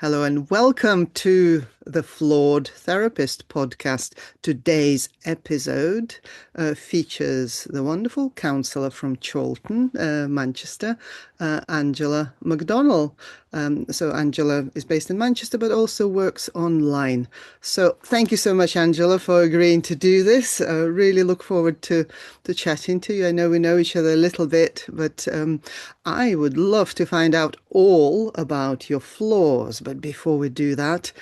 Hello and welcome to the Flawed Therapist podcast. Today's episode features the wonderful counsellor from Chorlton, Manchester, Angela McDonnell. So Angela is based in Manchester but also works online. So thank you so much, Angela, for agreeing to do this. Really look forward to chatting to you. I know we know each other a little bit, but I would love to find out all about your flaws. But before we do that,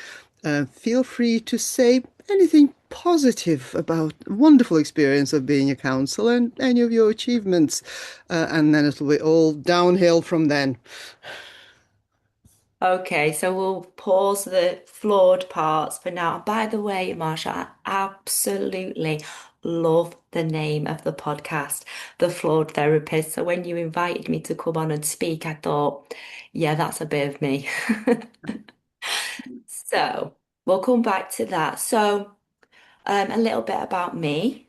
feel free to say anything positive about the wonderful experience of being a counsellor and any of your achievements. And then it'll be all downhill from then. Okay, so we'll pause the flawed parts for now. By the way, Marsha, I absolutely love the name of the podcast, The Flawed Therapist. So when you invited me to come on and speak, I thought, yeah, that's a bit of me. So we'll come back to that. So a little bit about me.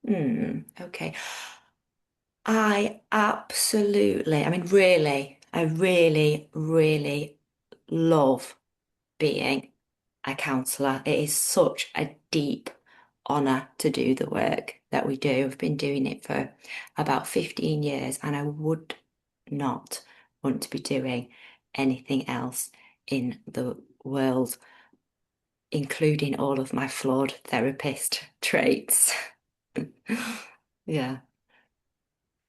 Okay. I really, really love being a counsellor. It is such a deep honour to do the work that we do. I've been doing it for about 15 years and I would not want to be doing anything else in the world, including all of my flawed therapist traits. Yeah.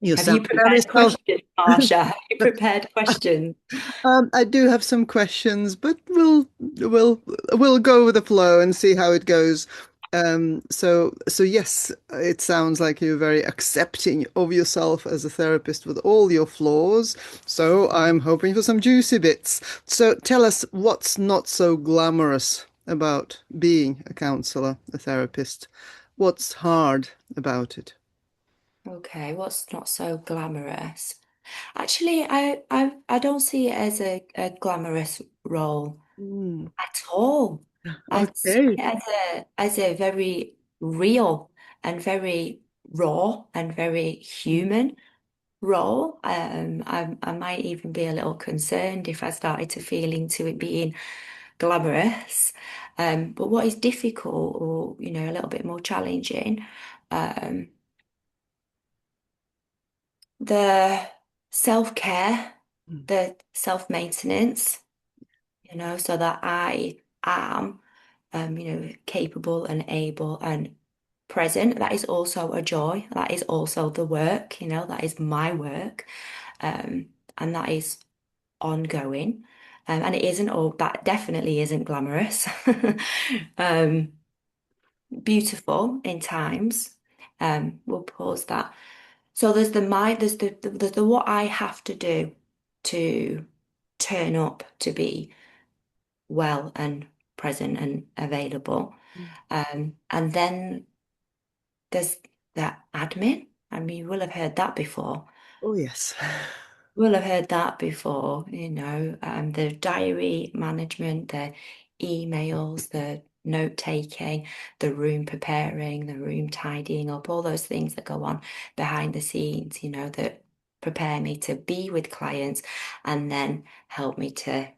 You Have you sound very prepared self. questions, Marsha? Have you prepared questions? I do have some questions, but we'll go with the flow and see how it goes. So yes, it sounds like you're very accepting of yourself as a therapist with all your flaws. So I'm hoping for some juicy bits. So tell us what's not so glamorous about being a counselor, a therapist. What's hard about it? Okay, what's not so glamorous? Actually, I don't see it as a glamorous role Mm, at all. I see okay. it as a very real and very raw and very human role. I might even be a little concerned if I started to feel into it being glamorous. But what is difficult or, a little bit more challenging, um, the self-care, Mm. the self-maintenance, so that I am, capable and able and present. That is also a joy. That is also the work, that is my work. And that is ongoing. And it isn't all, that definitely isn't glamorous. Um, Beautiful in times. We'll pause that. So there's the mind, there's the what I have to do to turn up to be well and present and available. And then there's that admin. I mean, you will have heard that before. Oh yes. Will have heard that before, the diary management, the emails, the note taking, the room preparing, the room tidying up, all those things that go on behind the scenes, that prepare me to be with clients and then help me to,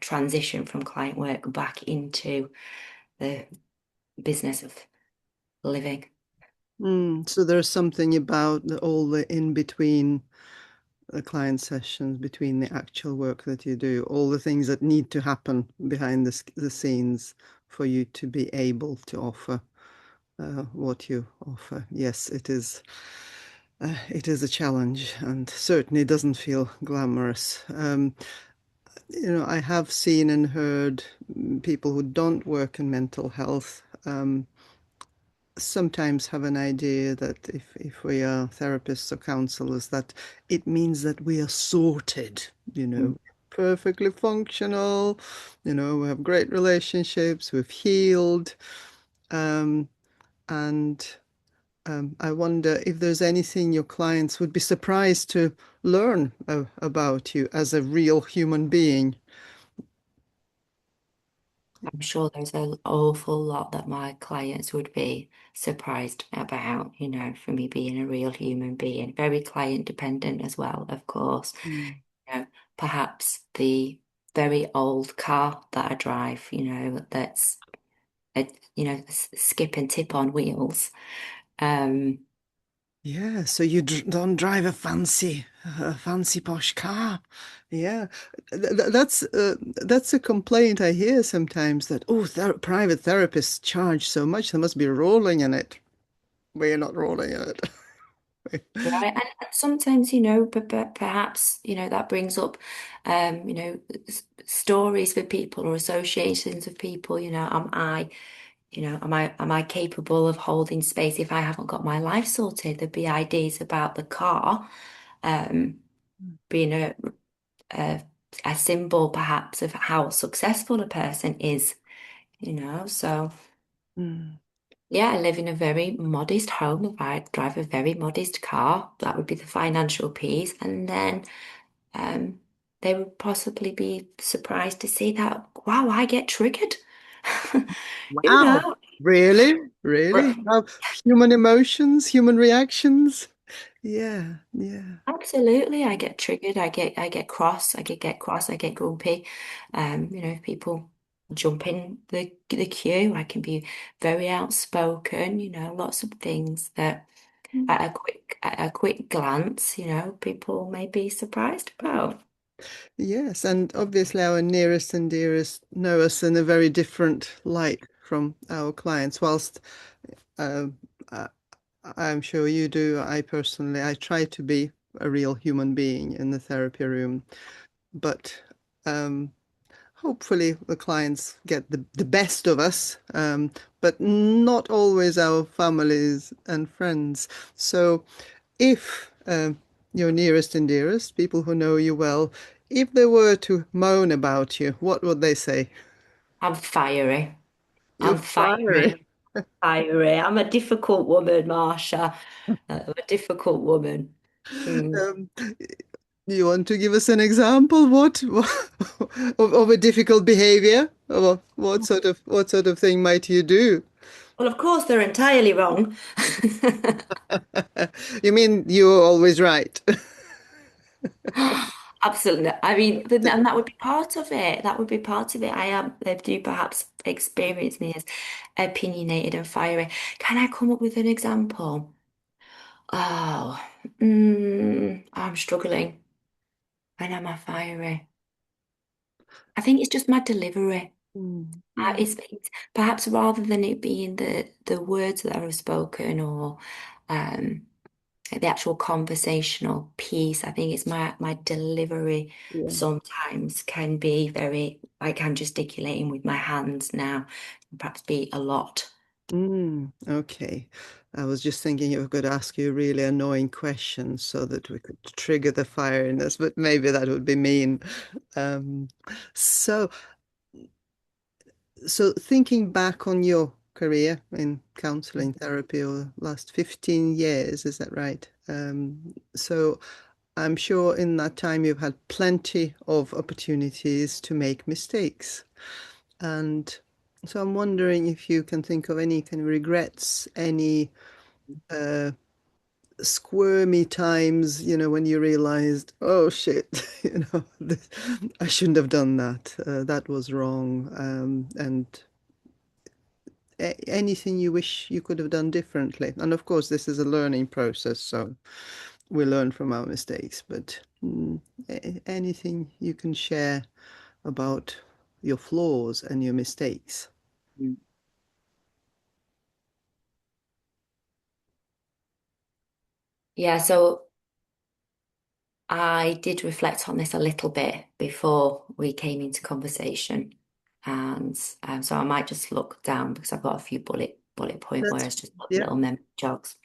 transition from client work back into the business of living. So there's something about all the in between the client sessions, between the actual work that you do, all the things that need to happen behind the scenes for you to be able to offer what you offer. Yes, it is. It is a challenge and certainly doesn't feel glamorous. I have seen and heard people who don't work in mental health sometimes have an idea that if we are therapists or counselors, that it means that we are sorted, perfectly functional, we have great relationships, we've healed. Um, and I wonder if there's anything your clients would be surprised to learn about you as a real human being. I'm sure there's an awful lot that my clients would be surprised about, for me being a real human being, very client dependent as well, of course. Mm. You know, perhaps the very old car that I drive, that's skip and tip on wheels. Um, Yeah, so you don't drive a fancy posh car. Yeah, that's a complaint I hear sometimes that private therapists charge so much, they must be rolling in it. We're not rolling in it. right. And sometimes, but perhaps, that brings up, stories for people or associations of people, am I capable of holding space if I haven't got my life sorted? There'd be ideas about the car, um, being a, a symbol perhaps of how successful a person is. So Mm. yeah, I live in a very modest home. If I drive a very modest car, that would be the financial piece. And then um, they would possibly be surprised to see that, wow, I get triggered. You Wow, know, really? Really? How human emotions, human reactions? Yeah, yeah. absolutely. I get triggered. I get cross. I get cross. I get grumpy. If people jump in the queue, I can be very outspoken. Lots of things that at a quick glance, people may be surprised about. Yes, and obviously our nearest and dearest know us in a very different light from our clients. Whilst um, I, I'm sure you do, I try to be a real human being in the therapy room, but um, hopefully the clients get the best of us, but not always our families and friends. So if your nearest and dearest, people who know you well, if they were to moan about you, what would they say? I'm fiery. You're I'm fiery. fiery. Fiery. I'm a difficult woman, Marsha. I'm a difficult woman. Mm. Um, you want to give us an example? What of a difficult behavior? What sort of thing might you do? Well, of course, they're entirely wrong. You mean you're always right? Absolutely. I mean, and that would be part of it. That would be part of it. They do perhaps experience me as opinionated and fiery. Can I come up with an example? Oh, I'm struggling. When am I fiery? I think it's just my delivery. Mm, mm, It's perhaps rather than it being the words that are spoken or um, the actual conversational piece. I think it's my delivery yeah. sometimes can be very, like I'm gesticulating with my hands now, perhaps be a lot. Okay. I was just thinking I could ask you really annoying questions so that we could trigger the fire in us, but maybe that would be mean. Um, so, so thinking back on your career in counseling therapy over the last 15 years, is that right? So I'm sure in that time you've had plenty of opportunities to make mistakes. And so I'm wondering if you can think of any kind of regrets, any uh, squirmy times, when you realized, oh shit, I shouldn't have done that. That was wrong. And anything you wish you could have done differently. And of course, this is a learning process, so we learn from our mistakes. But anything you can share about your flaws and your mistakes. Mm. Yeah, so I did reflect on this a little bit before we came into conversation. And so I might just look down because I've got a few bullet point That's, words, just yeah. little memory jogs.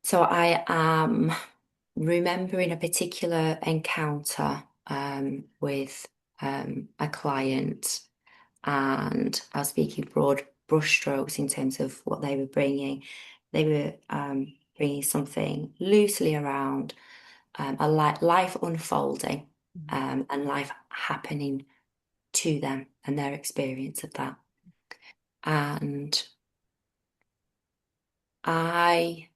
So I am remembering a particular encounter with a client, and I was speaking broad brushstrokes in terms of what they were bringing. They were bringing something loosely around a life unfolding and life happening to them and their experience of that. And I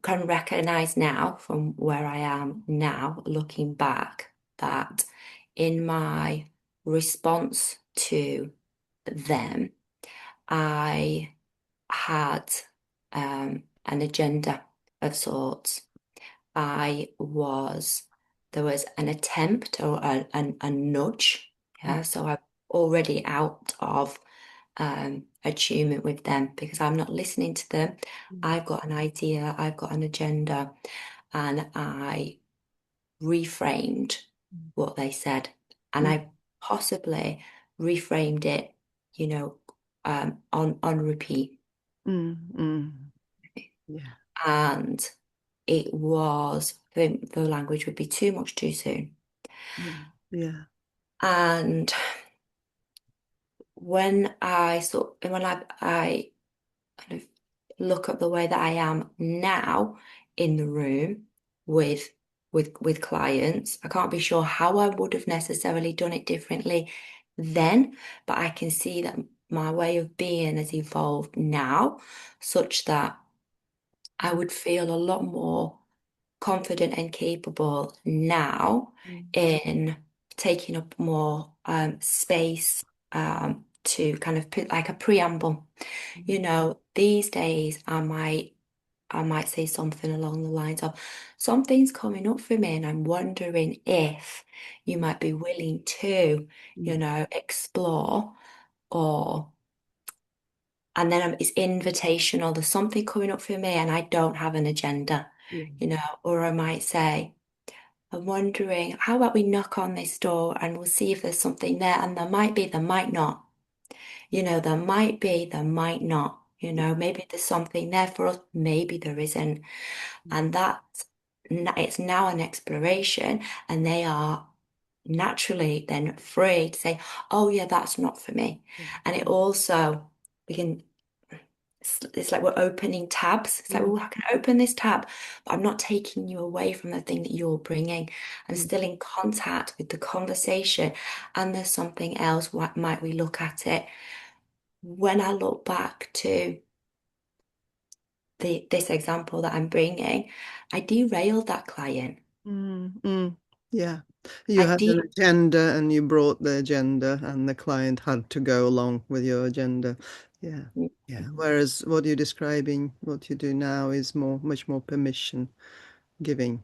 can recognize now from where I am now, looking back. that in my response to them, I had an agenda of sorts. There was an attempt or a nudge. Mm, Yeah, so I'm already out of attunement with them because I'm not listening to them. mm, I've got an idea, I've got an agenda, and I reframed what they said. And mm, I possibly reframed it, you know, on repeat. mm, mm. Yeah. And it was, I think the language would be too much too soon. Mm, yeah. And when I kind of look at the way that I am now in the room with with clients, I can't be sure how I would have necessarily done it differently then, but I can see that my way of being has evolved now, such that I would feel a lot more confident and capable now Mm, in taking up more space to kind of put like a preamble. You mm, know, these days I might say something along the lines of something's coming up for me and I'm wondering if you might be willing to, you mm, know, explore or and then it's invitational. There's something coming up for me and I don't have an agenda, yeah. you know, or I might say, I'm wondering, how about we knock on this door and we'll see if there's something there? And there might be, there might not. You know, there might be, there might not. You know, maybe there's something there for us, maybe there isn't. Mm, And it's now an exploration, and they are naturally then free to say, oh, yeah, that's not for me. yeah. And it also, we can it's like we're opening tabs. It's like, Mm, well, I can open this tab, but I'm not taking you away from the thing that you're bringing. I'm mm, still in contact with the conversation, and there's something else. What might we look at it? When I look back to this example that I'm bringing, I derailed that client. mm, mm. Yeah. You I had an de agenda and you brought the agenda, and the client had to go along with your agenda. Yeah. Yeah. Whereas what you're describing, what you do now is much more permission giving.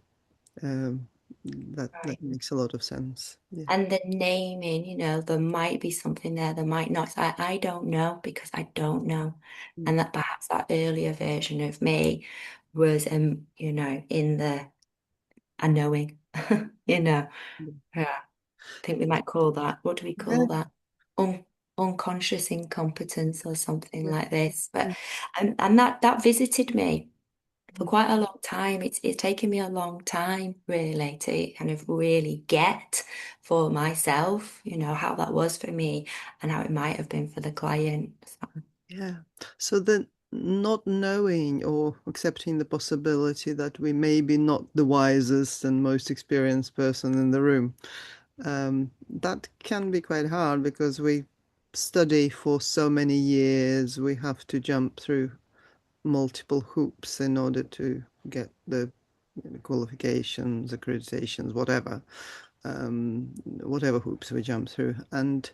Um, that Right. makes a lot of sense. Yeah. And the naming, you know, there might be something there, there might not. I don't know because I don't know. Mm, And that perhaps that earlier version of me was, you know, in the unknowing, you know. yeah. Yeah, I think we might call that, what do we Yeah. call that? Un Unconscious incompetence or something Yeah. like this. But Mm, and that visited me for mm, quite a long time. It's taken me a long time really to kind of really get for myself, you know, how that was for me and how it might have been for the client. So, yeah. So then not knowing or accepting the possibility that we may be not the wisest and most experienced person in the room, that can be quite hard because we study for so many years. We have to jump through multiple hoops in order to get the qualifications, accreditations, whatever hoops we jump through. And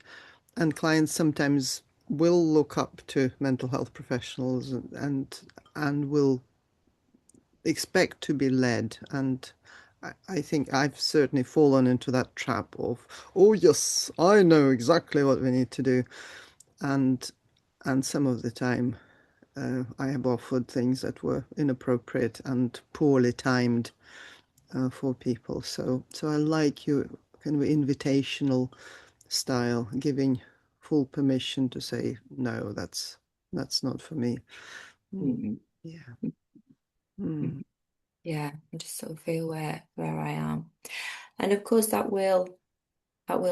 clients sometimes will look up to mental health professionals and will expect to be led. And I think I've certainly fallen into that trap of, oh yes, I know exactly what we need to do. And and some of the time I have offered things that were inappropriate and poorly timed for people. So I like your kind of invitational style, giving full permission to say no, that's not for me. Mm, mm, yeah. mm, Mm, yeah, I just sort of feel where I am. And of course that will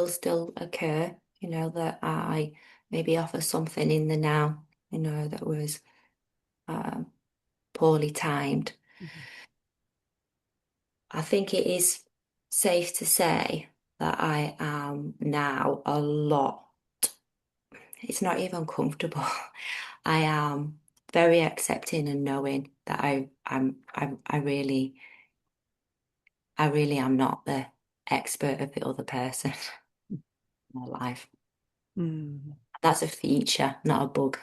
still occur, you know, that I maybe offer something in the now, you know, that was um, poorly timed. mhm, I think it is safe to say that I am now a lot, it's not even comfortable. I am very accepting and knowing that I really am not the expert of the other person in their life. Mm. That's a feature, not a bug.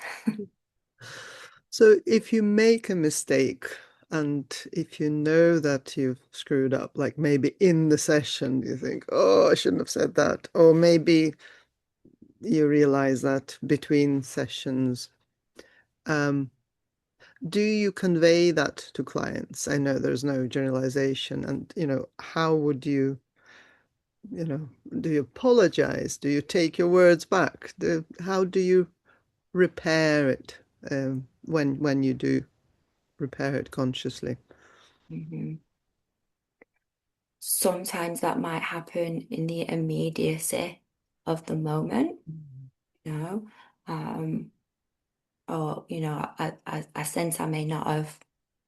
So if you make a mistake and if you know that you've screwed up, like maybe in the session, you think, oh, I shouldn't have said that. Or maybe you realize that between sessions, um, do you convey that to clients? I know there's no generalization. And, how would do you apologize? Do you take your words back? How do you repair it when you do repair it consciously? Mhm. Sometimes that might happen in the immediacy of the moment, you know, um, or I sense I may not have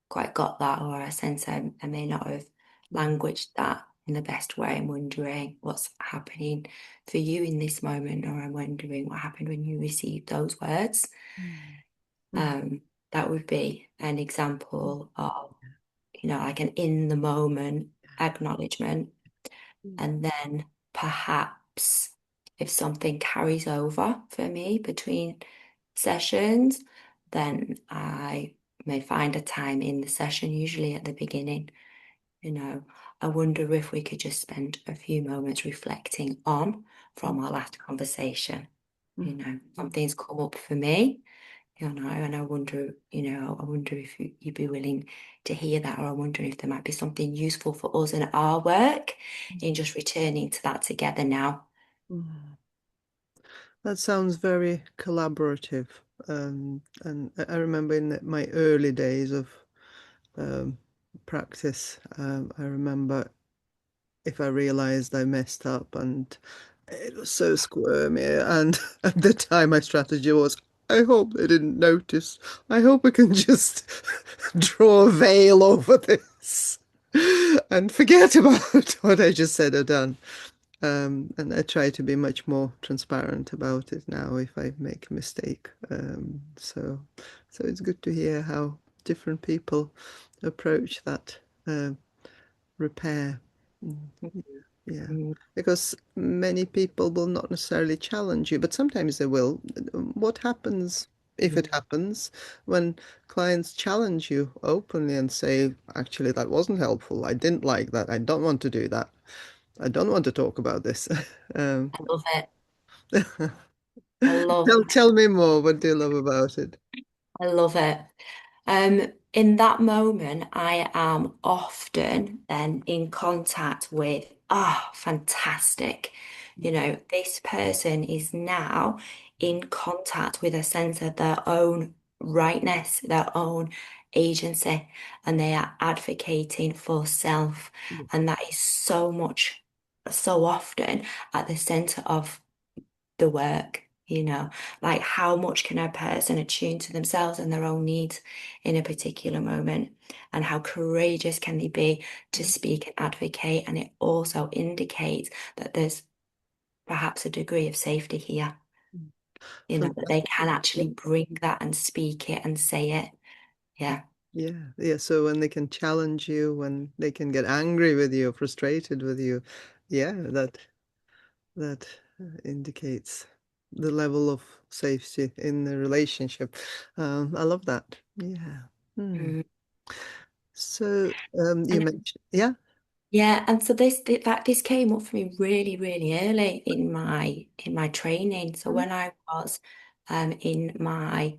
quite got that, or I sense I may not have languaged that in the best way. I'm wondering what's happening for you in this moment, or I'm wondering what happened when you received those words. Mm. Mm. Um, that would be an example of, like an in the moment acknowledgement. Mm. And then perhaps if something carries over for me between sessions, then I may find a time in the session, usually at the beginning. You know, I wonder if we could just spend a few moments reflecting on from our last conversation. Mm. Something's come up for me, and I wonder if you'd be willing to hear that, or I wonder if there might be something useful for us in our work in just returning to that together now. Mm. That sounds very collaborative. And I remember in my early days of um, practice, I remember if I realized I messed up and it was so squirmy. And at the time, my strategy was, I hope they didn't notice. I hope we can just draw a veil over this and forget about what I just said or done. And I try to be much more transparent about it now if I make a mistake. So it's good to hear how different people approach that uh, repair. Mm, yeah, Mm, because many people will not necessarily challenge you, but sometimes they will. What happens if it mm. happens when clients challenge you openly and say, actually, that wasn't helpful. I didn't like that. I don't want to do that. I don't want to talk about this. Um, I love it. I love tell me more. What do you love about it? I love it. In that moment, I am often then in contact with, fantastic. This person is now in contact with a sense of their own rightness, their own agency, and they are advocating for self. And that is so much, so often at the center of the work, like how much can a person attune to themselves and their own needs in a particular moment, and how courageous can they be to speak and advocate. And it also indicates that there's perhaps a degree of safety here, that they Fantastic. can actually bring that and speak it and say it. Yeah. Yeah, yeah. So when they can challenge you, when they can get angry with you, frustrated with you, yeah, that indicates the level of safety in the relationship. I love that. Yeah. Hmm. Mm. So you And mentioned, yeah. yeah, and so this came up for me really, really early in my training. So Mm. when I was in my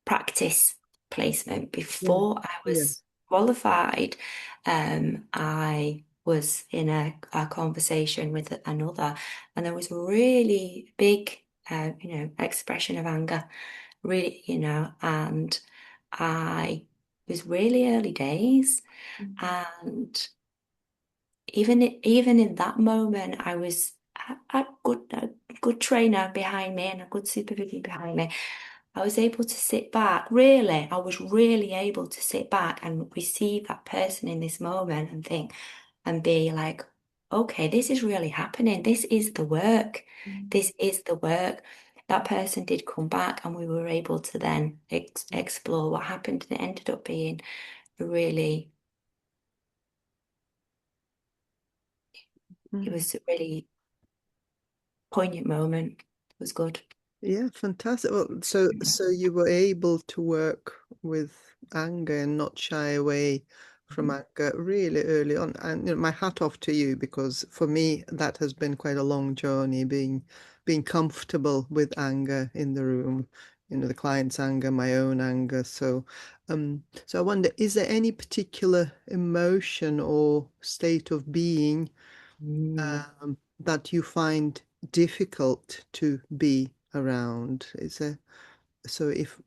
practice placement Yeah. before I Yeah. was qualified, I was in a conversation with another, and there was really big, expression of anger, really, and I it was really early days, Mm. and even in that moment, I was a good trainer behind me and a good supervision behind me. I was able to sit back, really, I was really able to sit back and receive that person in this moment and think and be like, okay, this is really happening. This is the work. Mm. This is the work. That person did come back and we were able to then explore what happened. And it ended up being a really it was a really poignant moment. It was good. Yeah, fantastic. Well, so you were able to work with anger and not shy away from anger really early on. And my hat off to you, because for me that has been quite a long journey, being comfortable with anger in the room, the client's anger, my own anger. So I wonder, is there any particular emotion or state of being Mm. that you find difficult to be around? Is there, so if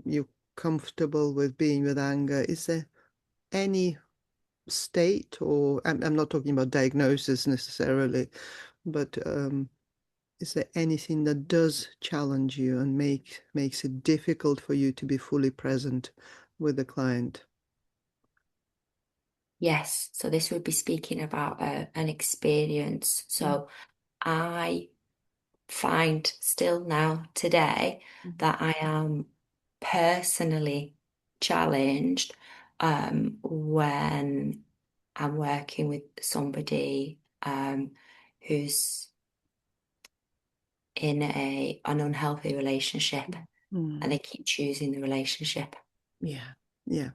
you're comfortable with being with anger, is there any state, or I'm not talking about diagnosis necessarily, but is there anything that does challenge you and makes it difficult for you to be fully present with the client? Yes, so this would be speaking about an experience. Mm, So I find still now today mhm, that I am personally challenged when I'm working with somebody who's in an unhealthy relationship and mm. they keep choosing the relationship. Yeah, yeah.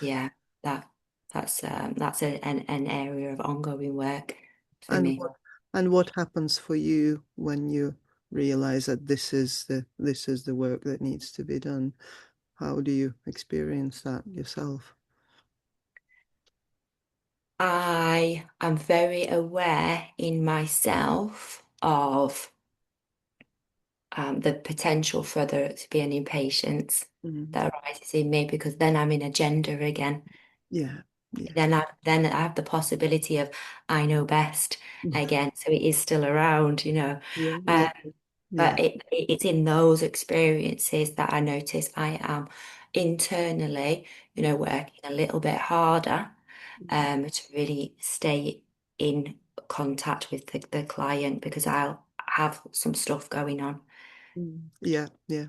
Yeah, that that's an area of ongoing work for And me. what happens for you when you realize that this is the work that needs to be done? How do you experience that yourself? I am very aware in myself of the potential for there to be an impatience Mm. that arises in me because then I'm in a gender again. Yeah, yeah. Then I have the possibility of I know best again. So it is still around, you know. Yeah, Um, yeah, yeah. but it's in those experiences that I notice I am internally, working a little bit harder to really stay in contact with the client because I'll have some stuff going on. Mm. Yeah, yeah.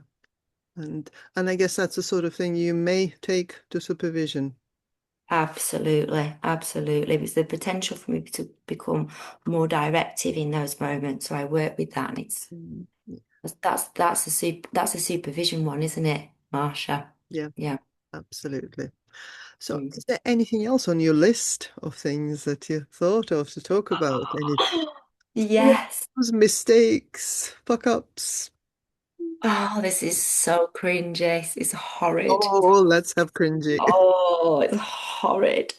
And I guess that's the sort of thing you may take to supervision. Absolutely, absolutely. It's the potential for me to become more directive in those moments. So I work with that, and it's Mm. that's a supervision one, isn't it, Marsha? Yeah, Yeah. absolutely. So Mm. is there anything else on your list of things that you thought of to talk about? Any Yes. flaws, mistakes, fuck ups? Oh, this is so cringy. It's horrid. Oh, let's have cringy. Oh, it's horrid.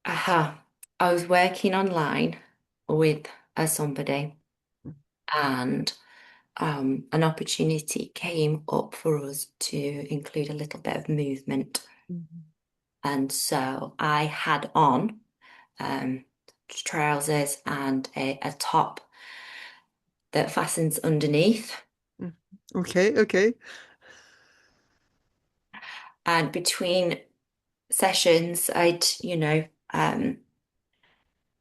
Aha. I was working online with somebody and an opportunity came up for us to include a little bit of movement. Mhm. And so I had on um, trousers and a top that fastens underneath. Mm. Okay, okay. And between sessions, um,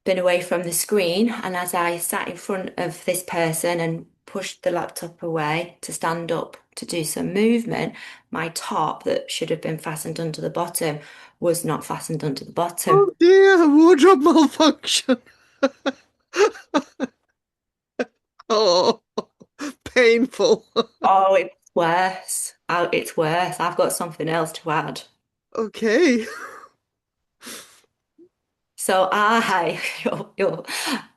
been away from the screen. And as I sat in front of this person and pushed the laptop away to stand up to do some movement, my top that should have been fastened under the bottom was not fastened under the bottom. Oh dear, wardrobe malfunction. Oh, painful. Oh, it's worse. Oh, it's worse. I've got something else to add. Okay. So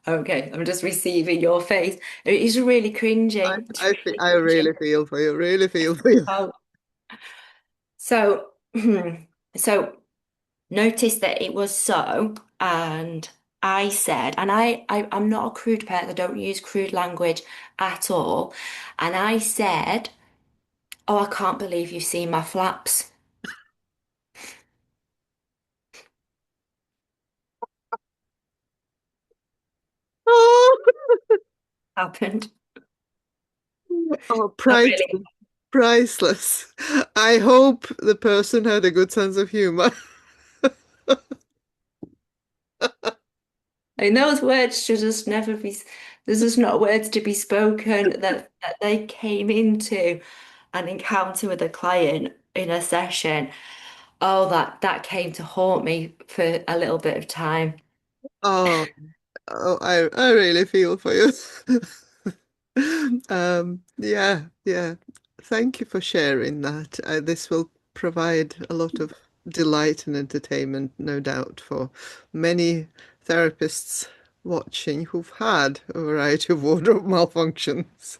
okay, I'm just receiving your face. It is really I cringy. It's I fe- really I really cringy. feel for you. Really feel for you. Oh, so, so noticed that it was so, and I said, and I'm not a crude person. I don't use crude language at all. And I said, "Oh, I can't believe you've seen my flaps." Oh, Happened. oh, I really, priceless. I hope the person had a good sense of humor. I mean, those words should just never be. There's just not words to be spoken that they came into an encounter with a client in a session. Oh, that came to haunt me for a little bit of time. Oh, Oh, I really feel for you. Yeah, yeah. Thank you for sharing that. This will provide a lot of delight and entertainment, no doubt, for many therapists watching who've had a variety of wardrobe malfunctions.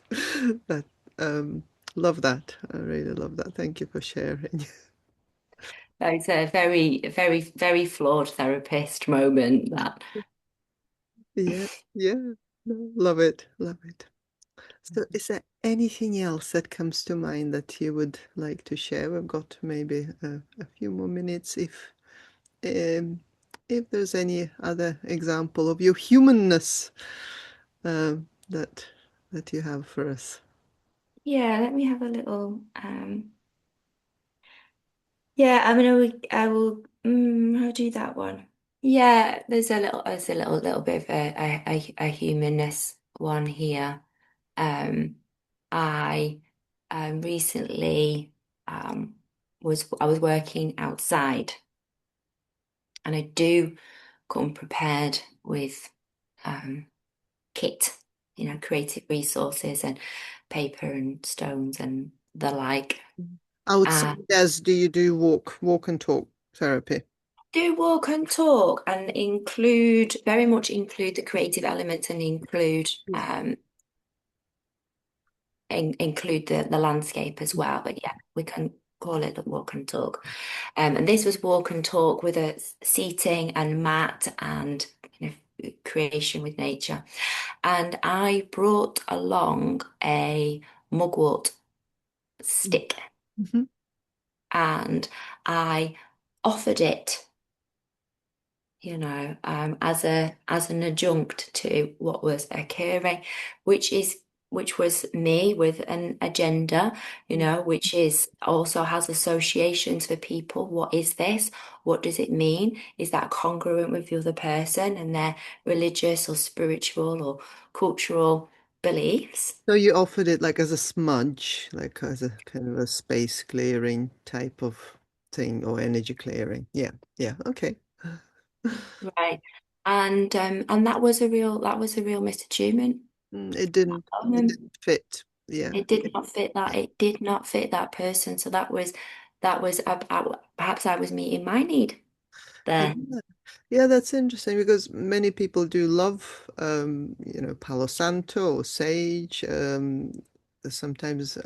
That um, love that. I really love that. Thank you for sharing. It's a very, very, very flawed therapist moment that. Yeah, yeah. No, love it, love it. So, is there anything else that comes to mind that you would like to share? We've got maybe a few more minutes um, if there's any other example of your humanness that you have for us. Yeah, let me have a little. Yeah, I mean, I'll do that one. Yeah, there's a little bit of a humanness one here. Um, I recently I was working outside, and I do come prepared with um kit, creative resources and paper and stones and the like. Outside, as do you do walk and talk therapy? Do walk and talk and include very much include the creative elements and include the landscape as well. But yeah, we can call it the walk and talk. And this was walk and talk with a seating and mat and creation with nature. And I brought along a mugwort stick Mhm. and I offered it, as an adjunct to what was occurring, which is which was me with an agenda, which is also has associations for people. What is this? What does it mean? Is that congruent with the other person and their religious or spiritual or cultural beliefs? So you offered it like as a smudge, like as a kind of a space clearing type of thing or energy clearing. Yeah, yeah, okay. Right. And that was a real misattunement. It Um, didn't fit. Yeah. It did not fit that. It did not fit that person. So perhaps I was meeting my need Yeah. there. Yeah, that's interesting because many people do love, Palo Santo or sage. Sometimes,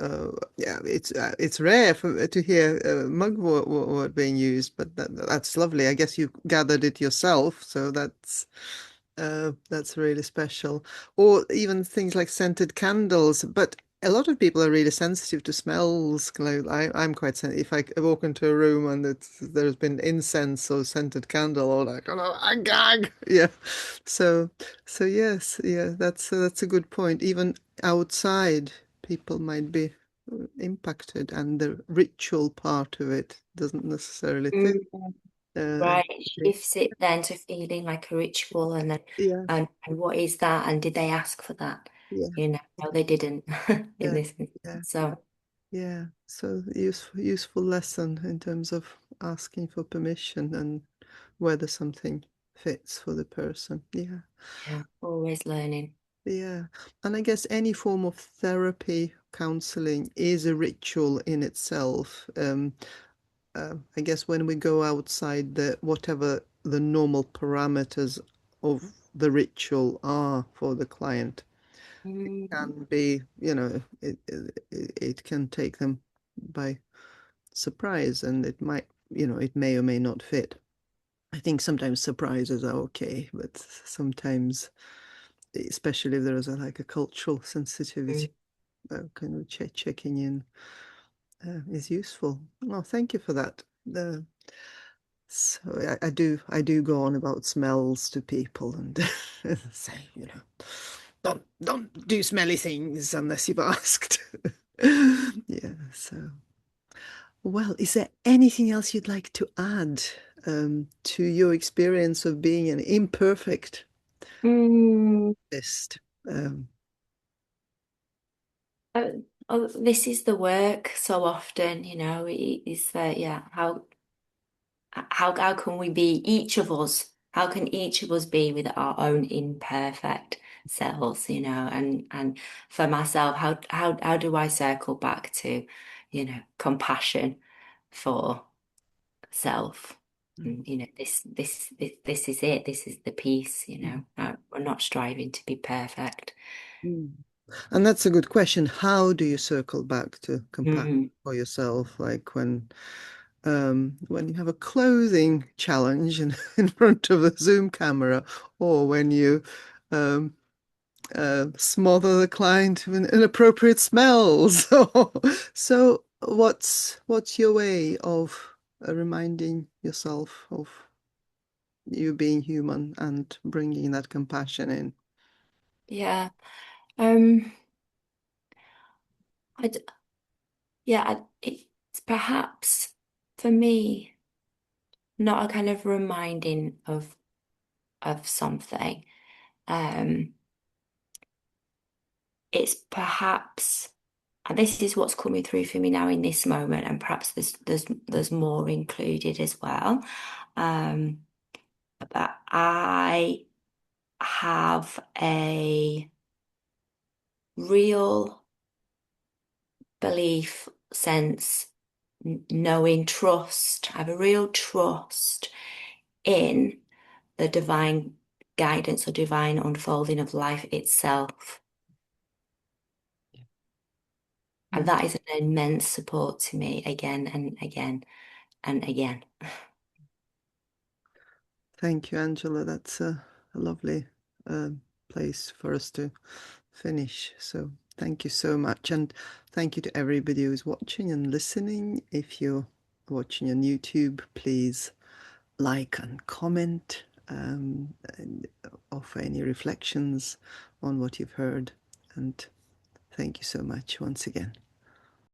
yeah, it's rare to hear mugwort being used, but that's lovely. I guess you gathered it yourself, so that's really special. Or even things like scented candles. But a lot of people are really sensitive to smells. Like I'm quite sensitive. If I walk into a room and there's been incense or scented candle, or like, oh, I gag. Yeah. So, so yes, yeah, that's a good point. Even outside, people might be impacted, and the ritual part of it doesn't necessarily fit. Mm, I right. It agree. shifts it then to feeling like a ritual and then Yeah, and what is that? And did they ask for that? yeah, No, they didn't in yeah, this instance. yeah. So Yeah, so useful lesson in terms of asking for permission and whether something fits for the person. Yeah, yeah, always learning. yeah. And I guess any form of therapy, counseling is a ritual in itself. I guess when we go outside the whatever the normal parameters of the ritual are for the client, Mm, can be, it can take them by surprise, and it might, it may or may not fit. I think sometimes surprises are okay, but sometimes, especially if there is like a cultural sensitivity, mm, kind of checking in is useful. Oh, thank you for that. So I do go on about smells to people and say, don't do smelly things unless you've asked. Yeah, so. Well, is there anything else you'd like to add to your experience of being an imperfect mm. artist? Um, This is the work so often, is that, yeah, how can we be each of us? how can each of us be with our own imperfect selves, and for myself, how do I circle back to, compassion for self? And, this is it. This is the piece, We're not striving to be perfect. Mm. And that's a good question. How do you circle back to compassion Mm. for yourself? Like when you have a clothing challenge in front of a Zoom camera, or when you um, smother the client with inappropriate smells. So what's your way of reminding yourself of you being human and bringing that compassion in? Yeah. Um, I d yeah, it's perhaps for me not a kind of reminding of something. Um, it's perhaps, and this is what's coming through for me now in this moment, and perhaps there's more included as well. Um, but I have a real belief, sense, knowing, trust. I have a real trust in the divine guidance or divine unfolding of life itself. And Mm. that is an immense support to me again and again and again. Thank you, Angela. That's a lovely place for us to finish. So thank you so much. And thank you to everybody who's watching and listening. If you're watching on YouTube, please like and comment, and offer any reflections on what you've heard. And thank you so much once again.